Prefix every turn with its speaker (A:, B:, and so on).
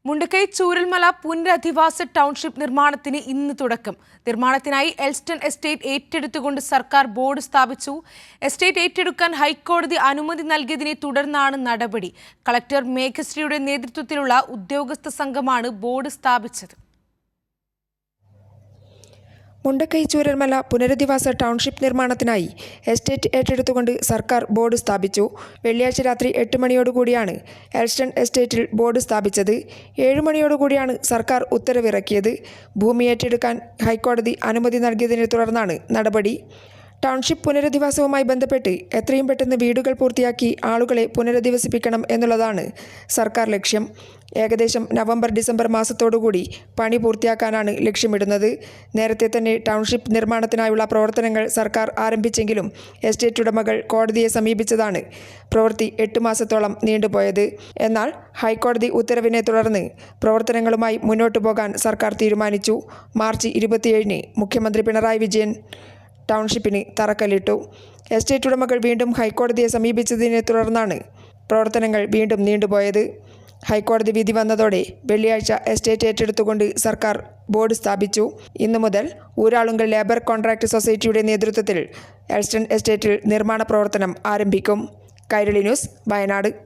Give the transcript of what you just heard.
A: മുണ്ടക്കൈ ചൂരൽമല പുനരധിവാസ ടൗൺഷിപ്പ് നിർമ്മാണത്തിന് ഇന്ന് തുടക്കം. നിർമ്മാണത്തിനായി എൽസ്റ്റൺ എസ്റ്റേറ്റ് ഏറ്റെടുത്തുകൊണ്ട് സർക്കാർ ബോർഡ് സ്ഥാപിച്ചു. എസ്റ്റേറ്റ് ഏറ്റെടുക്കാൻ ഹൈക്കോടതി അനുമതി നൽകിയതിനെ തുടർന്നാണ് നടപടി. കളക്ടർ മേഘശ്രീയുടെ നേതൃത്വത്തിലുള്ള ഉദ്യോഗസ്ഥ സംഘമാണ് ബോർഡ് സ്ഥാപിച്ചത്.
B: മുണ്ടക്കൈ ചൂരൽമല പുനരധിവാസ ടൗൺഷിപ്പ് നിർമ്മാണത്തിനായി എസ്റ്റേറ്റ് ഏറ്റെടുത്തുകൊണ്ട് സർക്കാർ ബോർഡ് സ്ഥാപിച്ചു. വെള്ളിയാഴ്ച രാത്രി 8 മണിയോടുകൂടിയാണ് എൽസ്റ്റൺ എസ്റ്റേറ്റിൽ ബോർഡ് സ്ഥാപിച്ചത്. 7 മണിയോടുകൂടിയാണ് സർക്കാർ ഉത്തരവിറക്കിയത്. ഭൂമി ഏറ്റെടുക്കാൻ ഹൈക്കോടതി അനുമതി നൽകിയതിനെ തുടർന്നാണ് നടപടി. ടൗൺഷിപ്പ് പുനരധിവാസവുമായി ബന്ധപ്പെട്ട് എത്രയും പെട്ടെന്ന് വീടുകൾ പൂർത്തിയാക്കി ആളുകളെ പുനരധിവസിപ്പിക്കണം എന്നുള്ളതാണ് സർക്കാർ ലക്ഷ്യം. ഏകദേശം നവംബർ-ഡിസംബർ മാസത്തോടുകൂടി പണി പൂർത്തിയാക്കാനാണ് ലക്ഷ്യമിടുന്നത്. നേരത്തെ തന്നെ ടൗൺഷിപ്പ് നിർമ്മാണത്തിനായുള്ള പ്രവർത്തനങ്ങൾ സർക്കാർ ആരംഭിച്ചെങ്കിലും എസ്റ്റേറ്റ് ഉടമകൾ കോടതിയെ സമീപിച്ചതാണ് പ്രവൃത്തി 8 മാസത്തോളം നീണ്ടുപോയത്. എന്നാൽ ഹൈക്കോടതി ഉത്തരവിനെ തുടർന്ന് പ്രവർത്തനങ്ങളുമായി മുന്നോട്ടു പോകാൻ സർക്കാർ തീരുമാനിച്ചു. മാർച്ച് 27-ന് മുഖ്യമന്ത്രി പിണറായി വിജയൻ ടൗൺഷിപ്പിന് തറക്കല്ലിട്ടു. എസ്റ്റേറ്റ് ഉടമകൾ വീണ്ടും ഹൈക്കോടതിയെ സമീപിച്ചതിനെ തുടർന്നാണ് പ്രവർത്തനങ്ങൾ വീണ്ടും നീണ്ടുപോയത്. ഹൈക്കോടതി വിധി വന്നതോടെ വെള്ളിയാഴ്ച എസ്റ്റേറ്റ് ഏറ്റെടുത്തുകൊണ്ട് സർക്കാർ ബോർഡ് സ്ഥാപിച്ചു. ഇന്നു മുതൽ ഊരാളുങ്കൽ ലേബർ കോൺട്രാക്ട് സൊസൈറ്റിയുടെ നേതൃത്വത്തിൽ എൽസ്റ്റൺ എസ്റ്റേറ്റിൽ നിർമ്മാണ പ്രവർത്തനം ആരംഭിക്കും. കൈരളി ന്യൂസ്, വയനാട്.